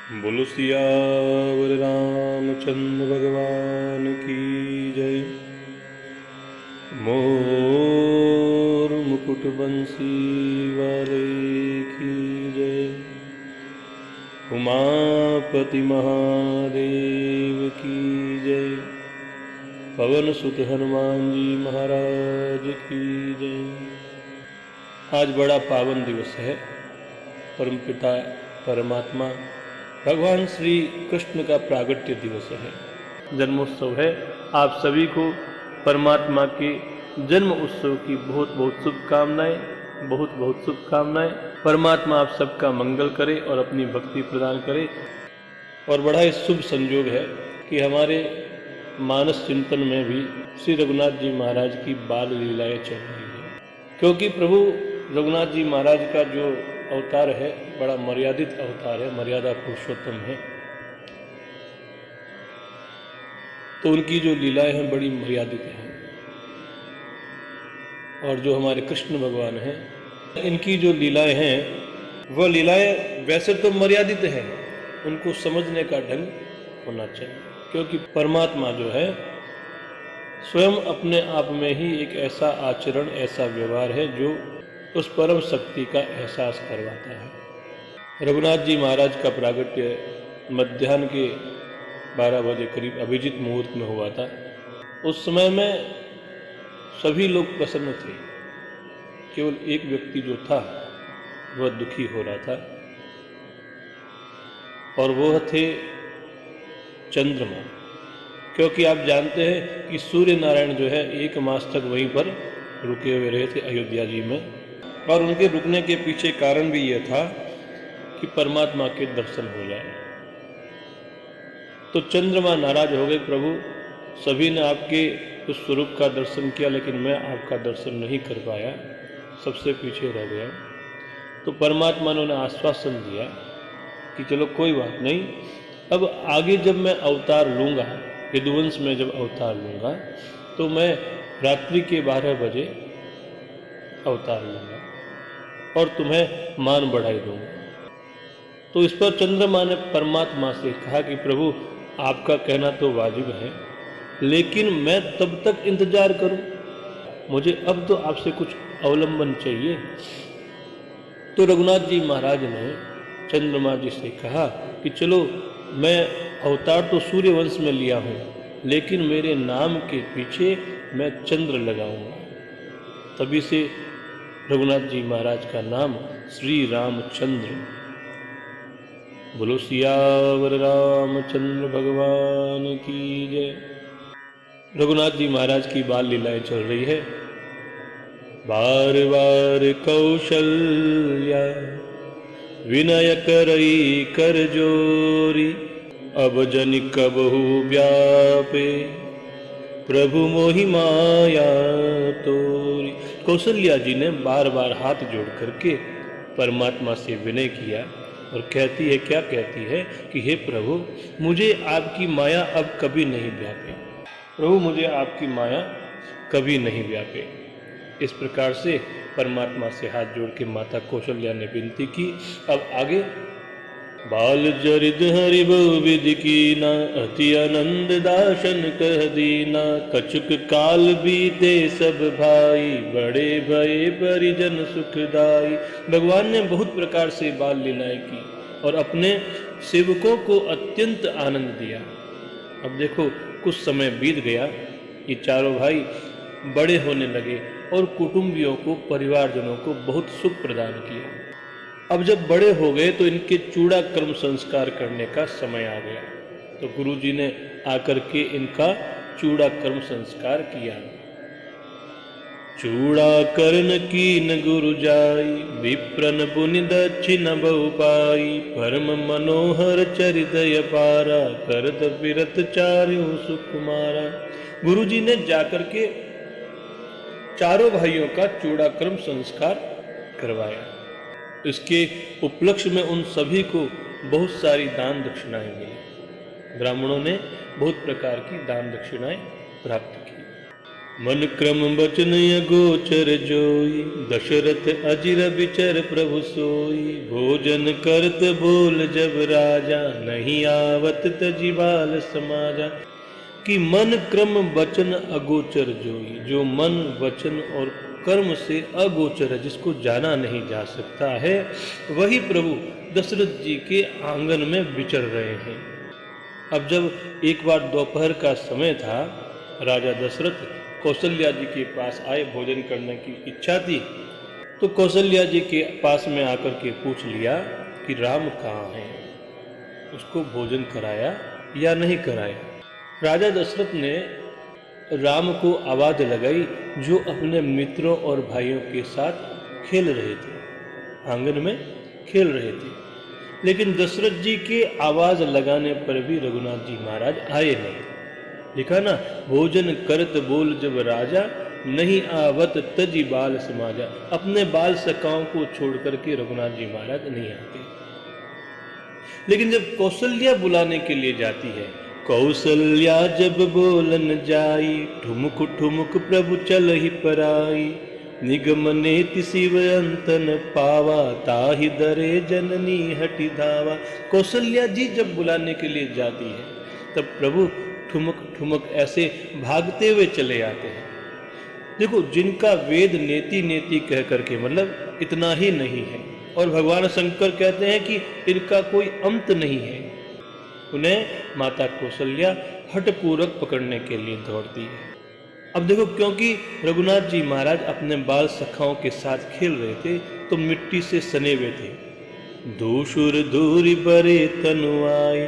बोलो सियावर रामचंद्र भगवान की जय। मोर मुकुट बंसी वाले की जय। उमापति महादेव की जय। पवन सुत हनुमान जी महाराज की जय। आज बड़ा पावन दिवस है। परमपिता परमात्मा भगवान श्री कृष्ण का प्रागट्य दिवस है, जन्मोत्सव है। आप सभी को परमात्मा के जन्म उत्सव की बहुत बहुत शुभकामनाएं, बहुत बहुत शुभकामनाएं। परमात्मा आप सबका मंगल करे और अपनी भक्ति प्रदान करे। और बड़ा ही शुभ संयोग है कि हमारे मानस चिंतन में भी श्री रघुनाथ जी महाराज की बाल लीलाएं चल रही है, क्योंकि प्रभु रघुनाथ जी महाराज का जो अवतार है बड़ा मर्यादित अवतार है, मर्यादा पुरुषोत्तम है। तो उनकी जो लीलाएं हैं बड़ी मर्यादित हैं। और जो हमारे कृष्ण भगवान हैं, इनकी जो लीलाएं हैं वह लीलाएं वैसे तो मर्यादित हैं, उनको समझने का ढंग होना चाहिए। क्योंकि परमात्मा जो है स्वयं अपने आप में ही एक ऐसा आचरण, ऐसा व्यवहार है जो उस परम शक्ति का एहसास करवाता है। रघुनाथ जी महाराज का प्रागट्य मध्याह्न के 12 बजे करीब अभिजीत मुहूर्त में हुआ था। उस समय में सभी लोग प्रसन्न थे, केवल एक व्यक्ति जो था वह दुखी हो रहा था, और वह थे चंद्रमा। क्योंकि आप जानते हैं कि सूर्य नारायण जो है 1 मास तक वहीं पर रुके हुए रहे थे अयोध्या जी में, और उनके रुकने के पीछे कारण भी यह था कि परमात्मा के दर्शन हो जाए। तो चंद्रमा नाराज हो गए, प्रभु सभी ने आपके उस स्वरूप का दर्शन किया लेकिन मैं आपका दर्शन नहीं कर पाया, सबसे पीछे रह गया। तो परमात्मा ने उन्हें आश्वासन दिया कि चलो कोई बात नहीं, अब आगे जब मैं अवतार लूँगा, यदुवंश में जब अवतार लूँगा तो मैं रात्रि के 12 बजे अवतार लूँगा और तुम्हें मान बढ़ाई दूँगा। तो इस पर चंद्रमा ने परमात्मा से कहा कि प्रभु आपका कहना तो वाजिब है, लेकिन मैं तब तक इंतजार करूं, मुझे अब तो आपसे कुछ अवलंबन चाहिए। तो रघुनाथ जी महाराज ने चंद्रमा जी से कहा कि चलो मैं अवतार तो सूर्यवंश में लिया हूँ, लेकिन मेरे नाम के पीछे मैं चंद्र लगाऊंगा। तभी से रघुनाथ जी महाराज का नाम श्री रामचंद्र। बोलो सियावर रामचंद्र भगवान की जय। रघुनाथ जी महाराज की बाल लीलाएं चल रही है। बार बार कौशल्या विनय करई कर जोरी, अब जन कबहु व्यापे प्रभु मोहि माया तोरी। कौशल्या जी ने बार बार हाथ जोड़ करके परमात्मा से विनय किया और कहती है, क्या कहती है कि हे प्रभु मुझे आपकी माया अब कभी नहीं व्यापे, प्रभु मुझे आपकी माया कभी नहीं व्यापे। इस प्रकार से परमात्मा से हाथ जोड़ के माता कौशल्या ने विनती की। अब आगे बाल जरिद हरि बहु विधि कीना, अति आनंद दाशन कह दीना, कछुक काल बीते सब भाई, बड़े भये परिजन सुखदाई। भगवान ने बहुत प्रकार से बाल लीलाएं की और अपने सेवकों को अत्यंत आनंद दिया। अब देखो कुछ समय बीत गया, ये चारों भाई बड़े होने लगे और कुटुंबियों को, परिवारजनों को बहुत सुख प्रदान किया। अब जब बड़े हो गए तो इनके चूड़ा कर्म संस्कार करने का समय आ गया। तो गुरु जी ने आकर के इनका चूड़ा कर्म संस्कार किया। चूड़ा करन कीन गुरु जाई, विप्रन पुनि दक्षिण बहु पाई, परम मनोहर चरित अपारा, करत बिरत चार्यों सुकुमारा। गुरु जी ने जाकर के चारों भाइयों का चूड़ा कर्म संस्कार करवाया। इसके उपलक्ष्य में उन सभी को बहुत सारी दान दक्षिणाएं मिली। ब्राह्मणों ने बहुत प्रकार की दान दक्षिणाएं प्राप्त की। मन क्रम बचन अगोचर जोई, दशरथ अजिर बिचर प्रभु सोई। भोजन करत बोल जब राजा, नहीं आवत तजि बाल समाजा। कि मन क्रम वचन अगोचर जोई, जो मन वचन और कर्म से अगोचर है, जिसको जाना नहीं जा सकता है, वही प्रभु दशरथ जी के आंगन में विचर रहे हैं। अब जब एक बार दोपहर का समय था, राजा दशरथ कौशल्या जी के पास आए, भोजन करने की इच्छा थी, तो कौशल्या जी के पास में आकर के पूछ लिया कि राम कहाँ हैं, उसको भोजन कराया या नहीं कराया। राजा दशरथ ने राम को आवाज लगाई, जो अपने मित्रों और भाइयों के साथ खेल रहे थे, आंगन में खेल रहे थे। लेकिन दशरथ जी के आवाज लगाने पर भी रघुनाथ जी महाराज आए नहीं। लिखा ना, भोजन करत बोल जब राजा, नहीं आवत तजि बाल समाजा। अपने बाल सखाओं को छोड़ करके रघुनाथ जी महाराज नहीं आते। लेकिन जब कौशल्या बुलाने के लिए जाती है, कौशल्या जब बोलन जाई, ठुमुक ठुमुक प्रभु चल ही पराई। निगम नेति शिव अंतन पावा, ताहि दरे जननी हटि धावा। कौशल्या जी जब बुलाने के लिए जाती है, तब प्रभु ठुमक ठुमक ऐसे भागते हुए चले आते हैं। देखो, जिनका वेद नेति नेति कह करके मतलब इतना ही नहीं है, और भगवान शंकर कहते हैं कि इनका कोई अंत नहीं है, उन्हें माता कौशल्या हठपूर्वक पकड़ने के लिए दौड़ती है। अब देखो, क्योंकि रघुनाथ जी महाराज अपने बाल सखाओं के साथ खेल रहे थे, तो मिट्टी से सने हुए थे। दूषुर दूरी बरे तनु आई,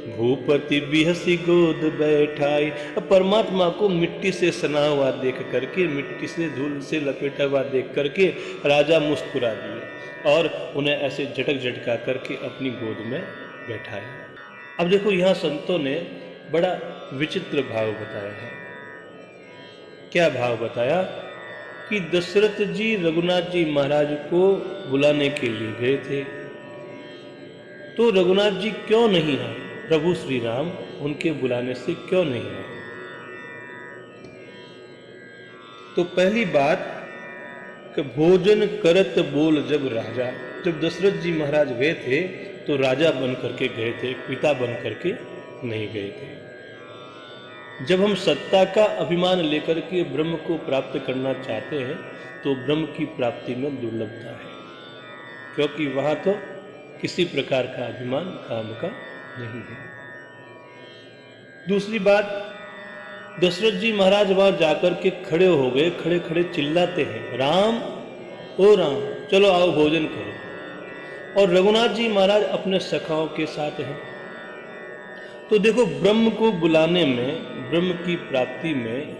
भूपति बिहसी गोद बैठाई। अब परमात्मा को मिट्टी से सना हुआ देख करके, मिट्टी से धूल से लपेटा हुआ देख करके राजा मुस्कुरा दिए और उन्हें ऐसे झटक झटका करके अपनी गोद में बैठाया। अब देखो, यहाँ संतों ने बड़ा विचित्र भाव बताया है। क्या भाव बताया कि दशरथ जी रघुनाथ जी महाराज को बुलाने के लिए गए थे, तो रघुनाथ जी क्यों नहीं आए, प्रभु श्री राम उनके बुलाने से क्यों नहीं आए। तो पहली बात कि भोजन करत बोल जब राजा, जब दशरथ जी महाराज गए थे तो राजा बन करके गए थे, पिता बन करके नहीं गए थे। जब हम सत्ता का अभिमान लेकर के ब्रह्म को प्राप्त करना चाहते हैं, तो ब्रह्म की प्राप्ति में दुर्लभता है, क्योंकि वहां तो किसी प्रकार का अभिमान काम का नहीं है। दूसरी बात, दशरथ जी महाराज वहां जाकर के खड़े हो गए, खड़े खड़े चिल्लाते हैं, राम ओ राम, चलो आओ भोजन करो। और रघुनाथ जी महाराज अपने सखाओं के साथ हैं। तो देखो, ब्रह्म को बुलाने में, ब्रह्म की प्राप्ति में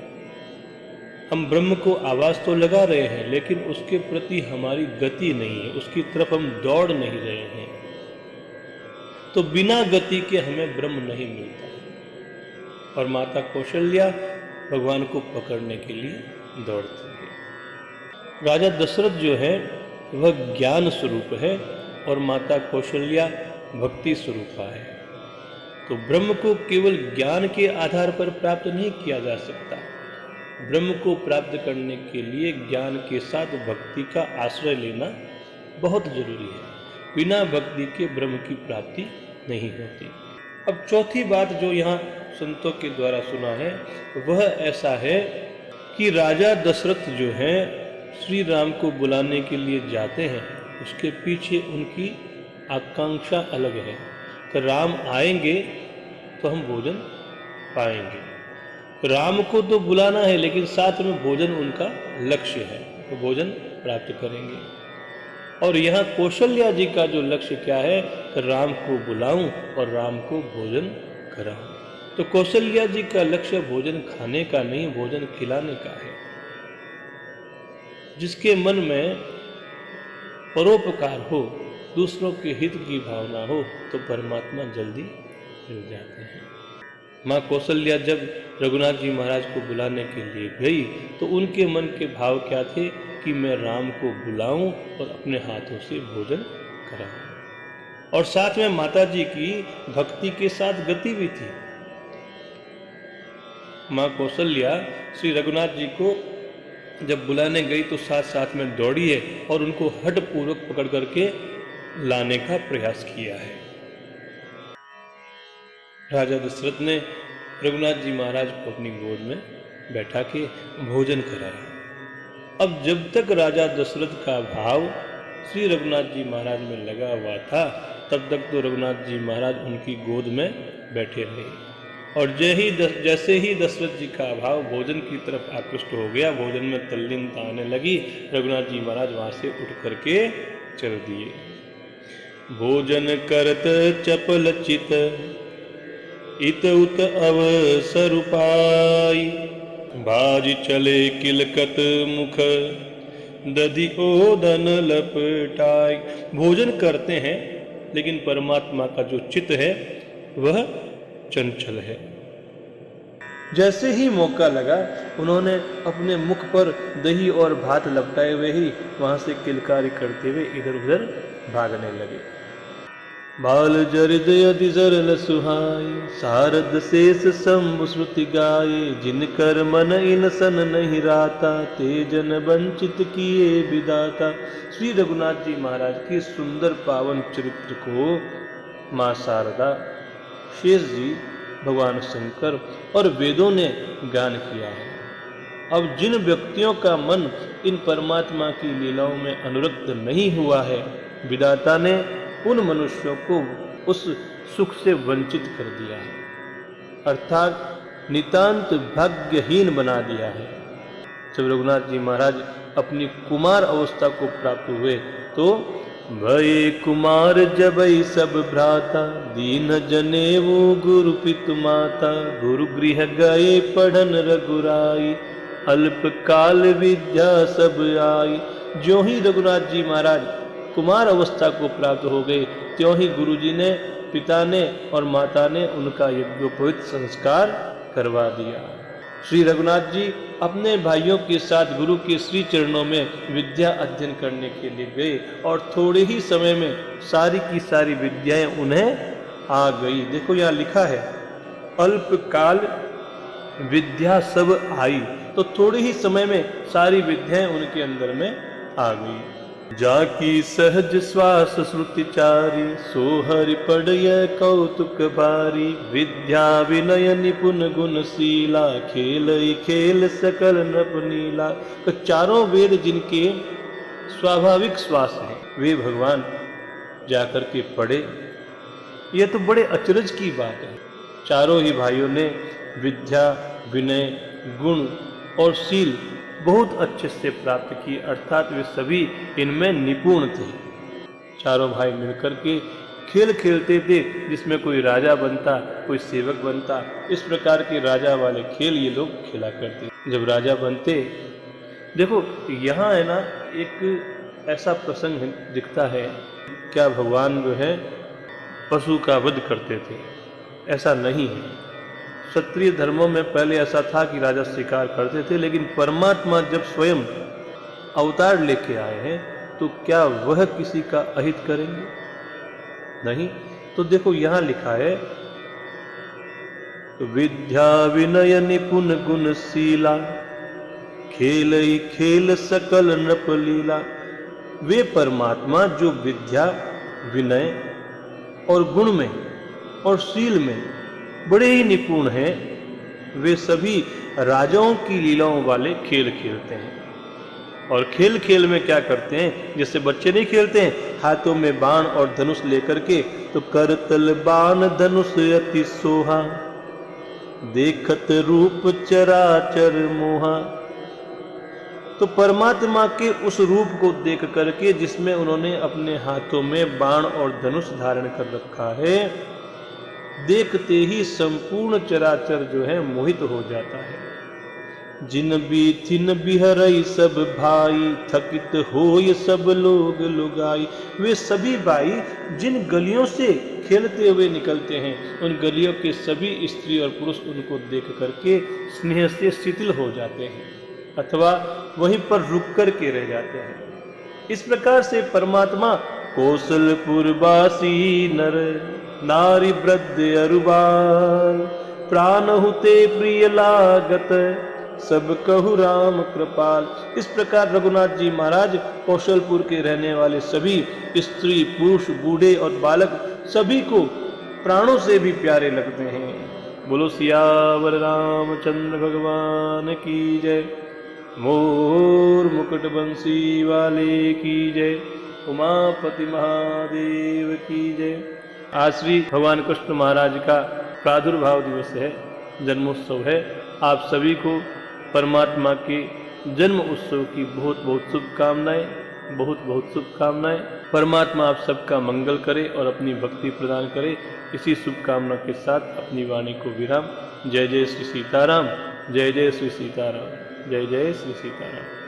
हम ब्रह्म को आवाज तो लगा रहे हैं, लेकिन उसके प्रति हमारी गति नहीं है, उसकी तरफ हम दौड़ नहीं रहे हैं। तो बिना गति के हमें ब्रह्म नहीं मिलता। और माता कौशल्या भगवान को पकड़ने के लिए दौड़ती है। राजा दशरथ जो है वह ज्ञान स्वरूप है और माता कौशल्या भक्ति स्वरूपा है। तो ब्रह्म को केवल ज्ञान के आधार पर प्राप्त नहीं किया जा सकता। ब्रह्म को प्राप्त करने के लिए ज्ञान के साथ भक्ति का आश्रय लेना बहुत जरूरी है। बिना भक्ति के ब्रह्म की प्राप्ति नहीं होती। अब चौथी बात जो यहाँ संतों के द्वारा सुना है, वह ऐसा है कि राजा दशरथ जो हैं श्री राम को बुलाने के लिए जाते हैं, उसके पीछे उनकी आकांक्षा अलग है कि राम आएंगे तो हम भोजन पाएंगे। राम को तो बुलाना है, लेकिन साथ में भोजन उनका लक्ष्य है, तो भोजन प्राप्त करेंगे। और यहाँ कौशल्या जी का जो लक्ष्य क्या है कि राम को बुलाऊं और राम को भोजन कराऊं। तो कौशल्या जी का लक्ष्य भोजन खाने का नहीं, भोजन खिलाने का है। जिसके मन में परोपकार हो, दूसरों के हित की भावना हो, तो परमात्मा जल्दी मिल जाते हैं। माँ कौशल्या जब रघुनाथ जी महाराज को बुलाने के लिए गई, तो उनके मन के भाव क्या थे कि मैं राम को बुलाऊं और अपने हाथों से भोजन कराऊं। और साथ में माता जी की भक्ति के साथ गति भी थी। माँ कौशल्या श्री रघुनाथ जी को जब बुलाने गई तो साथ साथ में दौड़ी है और उनको हठ पूर्वक पकड़ करके लाने का प्रयास किया है। राजा दशरथ ने रघुनाथ जी महाराज को अपनी गोद में बैठा के भोजन कराया। अब जब तक राजा दशरथ का भाव श्री रघुनाथ जी महाराज में लगा हुआ था तब तक तो रघुनाथ जी महाराज उनकी गोद में बैठे रहे, और जैसे ही दशरथ जी का भाव भोजन की तरफ आकृष्ट हो गया, भोजन में तल्लीनता आने लगी, रघुनाथ जी महाराज वहां से उठ करके चल दिए। भोजन करत चपल चित इत उत अवसर पाई, भाज चले किलकत मुख दधि ओदन लपटाई। भोजन करते हैं लेकिन परमात्मा का जो चित्त है वह चंचल है। जैसे ही मौका लगा उन्होंने अपने मुख पर दही और भात लपटाए हुए ही वहां से किलकारी करते हुए इधर उधर भागने लगे। बाल जरिद यदि सरल सुहाई, सारद शेष शंभु श्रुति गाये, जिनकर मन इन सन नहीं राता, तेजन वंचित किए विदाता। श्री रघुनाथ जी महाराज के सुंदर पावन चरित्र को माँ शारदा, शेष जी, भगवान शंकर और वेदों ने गान किया है। अब जिन व्यक्तियों का मन इन परमात्मा की लीलाओं में अनुरक्त नहीं हुआ है, विधाता ने उन मनुष्यों को उस सुख से वंचित कर दिया है, अर्थात नितांत भाग्यहीन बना दिया है। जब रघुनाथ जी महाराज अपनी कुमार अवस्था को प्राप्त हुए तो भये कुमार जबई सब भ्राता, दीन जने वो गुरु पितु माता, गुरु गृह गए पढ़न रघुराई, अल्प काल विद्या सब आई। जो ही रघुनाथ जी महाराज कुमार अवस्था को प्राप्त हो गए त्यों ही गुरुजी ने, पिता ने और माता ने उनका यज्ञोपवीत संस्कार करवा दिया। श्री रघुनाथ जी अपने भाइयों के साथ गुरु के श्री चरणों में विद्या अध्ययन करने के लिए गए और थोड़े ही समय में सारी की सारी विद्याएं उन्हें आ गई। देखो यहाँ लिखा है अल्प काल विद्या सब आई, तो थोड़े ही समय में सारी विद्याएं उनके अंदर में आ गई। जाकी सहज श्वास श्रुति चारी, सोहरि पढ़य कौतुक भारी, विद्या विनय निपुण गुणशीला, खेल खेल सकल नृप नीला। तो चारों वेद जिनके स्वाभाविक श्वास हैं वे भगवान जाकर के पढ़े, यह तो बड़े अचरज की बात है। चारों ही भाइयों ने विद्या, विनय, गुण और शील बहुत अच्छे से प्राप्त की, अर्थात वे सभी इनमें निपुण थे। चारों भाई मिलकर के खेल खेलते थे, जिसमें कोई राजा बनता, कोई सेवक बनता। इस प्रकार के राजा वाले खेल ये लोग खेला करते। जब राजा बनते, देखो यहाँ है ना एक ऐसा प्रसंग दिखता है, क्या भगवान जो है पशु का वध करते थे? ऐसा नहीं है। क्षत्रिय धर्मों में पहले ऐसा था कि राजा शिकार करते थे, लेकिन परमात्मा जब स्वयं अवतार लेके आए हैं तो क्या वह किसी का अहित करेंगे? नहीं। तो देखो यहां लिखा है विद्या विनय निपुण गुणशीला, खेल ही खेल सकल नृप लीला। वे परमात्मा जो विद्या, विनय और गुण में और शील में बड़े ही निपुण हैं, वे सभी राजाओं की लीलाओं वाले खेल खेलते हैं। और खेल खेल में क्या करते हैं? जैसे बच्चे नहीं खेलते हैं हाथों में बाण और धनुष लेकर के, तो करतल बाण धनुष अति सोहा, देखत रूप चराचर मोहा। तो परमात्मा के उस रूप को देख करके, जिसमें उन्होंने अपने हाथों में बाण और धनुष धारण कर रखा है, देखते ही संपूर्ण चराचर जो है मोहित हो जाता है। जिन बीथिन बिहरई सब भाई, थकित होय सब लोग लुगाई। वे सभी भाई जिन गलियों से खेलते हुए निकलते हैं, उन गलियों के सभी स्त्री और पुरुष उनको देख करके स्नेह से शिथिल हो जाते हैं अथवा वहीं पर रुक कर के रह जाते हैं। इस प्रकार से परमात्मा कौशलपुरवासी नर नारी वृद्ध अरुबाल, प्राणहुते प्रिय लागत, सब कहु राम कृपाल। इस प्रकार रघुनाथ जी महाराज कौशलपुर के रहने वाले सभी स्त्री पुरुष बूढ़े और बालक सभी को प्राणों से भी प्यारे लगते हैं। बोलो सियावर रामचंद्र भगवान की जय। मोर मुकुट बंसी वाले की जय। उमापति महादेव की जय। आज श्री भगवान कृष्ण महाराज का प्रादुर्भाव दिवस है, जन्मोत्सव है। आप सभी को परमात्मा के जन्म उत्सव की बहुत बहुत शुभकामनाएं, बहुत बहुत शुभकामनाएं। परमात्मा आप सबका मंगल करे और अपनी भक्ति प्रदान करे। इसी शुभकामना के साथ अपनी वाणी को विराम। जय जय श्री सीताराम, जय जय श्री सीताराम, जय जय श्री सीताराम।